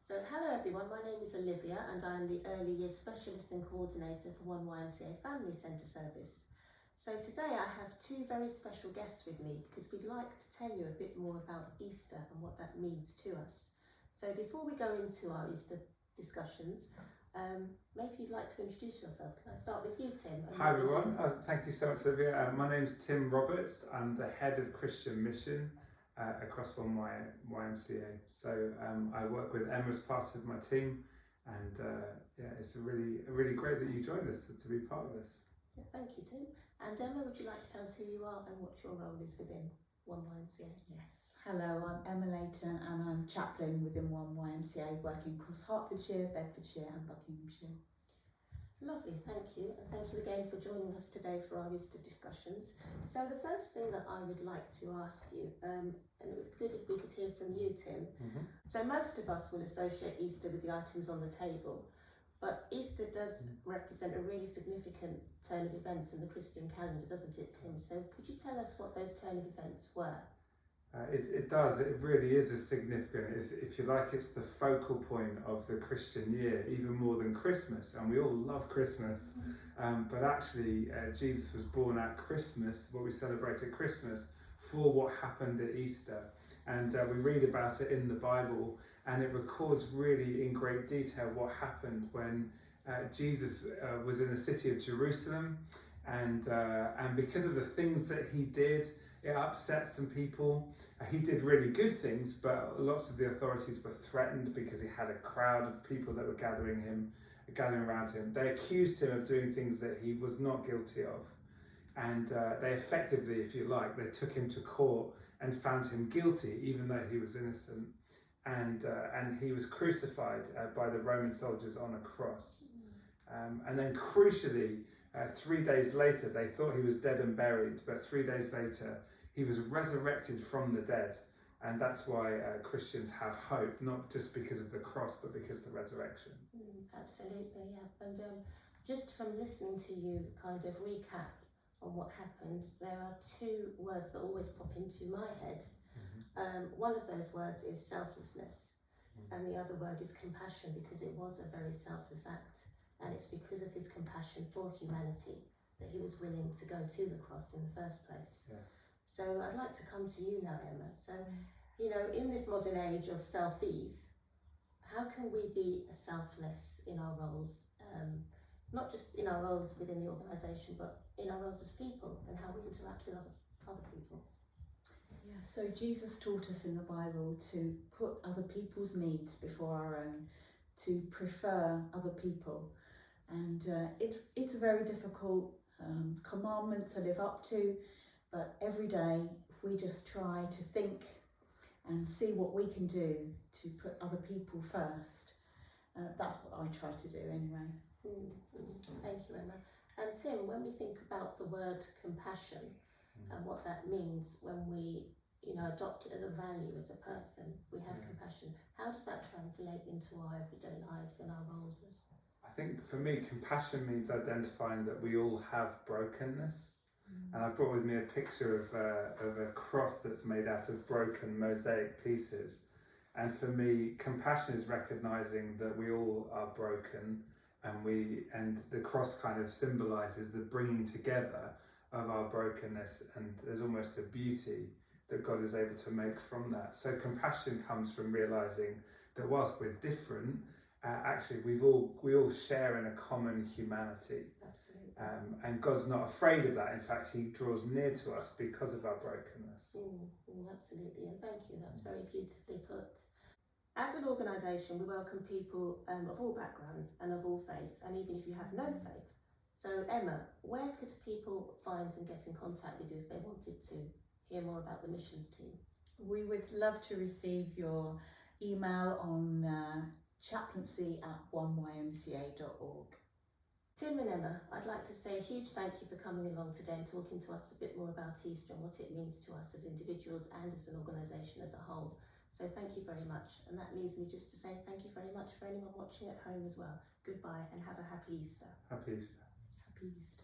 So hello everyone, my name is Olivia and I am the Early Years Specialist and Coordinator for 1YMCA Family Centre Service. So today I have two very special guests with me because we'd like to tell you a bit more about Easter and what that means to us. So before we go into our Easter discussions, maybe you'd like to introduce yourself. Can I start with you, Tim? Hi everyone, thank you so much, Olivia. My name's Tim Roberts. I'm the head of Christian Mission across 1YMCA. So I work with Emma as part of my team, and it's really great that you joined us to be part of this. Yeah, thank you, Tim. And Emma, would you like to tell us who you are and what your role is within 1YMCA? Yes, hello, I'm Emma Layton and I'm chaplain within 1YMCA, working across Hertfordshire, Bedfordshire and Buckinghamshire. Lovely, thank you. And thank you again for joining us today for our Easter discussions. So the first thing that I would like to ask you, and it would be good if we could hear from you, Tim. So most of us will associate Easter with the items on the table, but Easter does represent a really significant turn of events in the Christian calendar, doesn't it, Tim? So could you tell us what those turn of events were? It does, it really is as significant. If you like, it's the focal point of the Christian year, even more than Christmas, and we all love Christmas. But actually, Jesus was born at Christmas, what we celebrate at Christmas, for what happened at Easter. And we read about it in the Bible, and it records really in great detail what happened when Jesus was in the city of Jerusalem, and because of the things that he did, it upset some people. He did really good things, but lots of the authorities were threatened because he had a crowd of people that were gathering around him. They accused him of doing things that he was not guilty of. And they effectively, if you like, they took him to court and found him guilty, even though he was innocent. And he was crucified by the Roman soldiers on a cross. And then crucially, 3 days later, they thought he was dead and buried, but 3 days later, he was resurrected from the dead. And that's why Christians have hope, not just because of the cross, but because of the resurrection. Absolutely, yeah. And just from listening to you kind of recap on what happened, there are two words that always pop into my head. One of those words is selflessness, and the other word is compassion, because it was a very selfless act. And it's because of his compassion for humanity that he was willing to go to the cross in the first place. Yeah. So I'd like to come to you now, Emma. So, you know, in this modern age of selfies, how can we be selfless in our roles? Not just in our roles within the organisation, but in our roles as people and how we interact with other people. Yeah, so Jesus taught us in the Bible to put other people's needs before our own, to prefer other people. And it's a very difficult commandment to live up to, but every day if we just try to think and see what we can do to put other people first, that's what I try to do anyway. Thank you, Emma. And Tim, when we think about the word compassion and what that means when we adopt it as a value as a person, we have compassion. How does that translate into our everyday lives and our roles as? I think for me, compassion means identifying that we all have brokenness. And I brought with me a picture of a cross that's made out of broken mosaic pieces. And for me, compassion is recognizing that we all are broken, and the cross kind of symbolizes the bringing together of our brokenness, and there's almost a beauty that God is able to make from that. So compassion comes from realizing that whilst we're different, actually we all share in a common humanity. Absolutely. And God's not afraid of that. In fact, he draws near to us because of our brokenness. Absolutely, and thank you, that's very beautifully put. As an organisation, we welcome people of all backgrounds and of all faiths, and even if you have no faith. So Emma, where could people find and get in contact with you if they wanted to hear more about the missions team? We would love to receive your email on chaplaincy@1ymca.org. Tim and Emma, I'd like to say a huge thank you for coming along today and talking to us a bit more about Easter and what it means to us as individuals and as an organisation as a whole. So thank you very much. And that leaves me just to say thank you very much for anyone watching at home as well. Goodbye and have a happy Easter. Happy Easter. Happy Easter.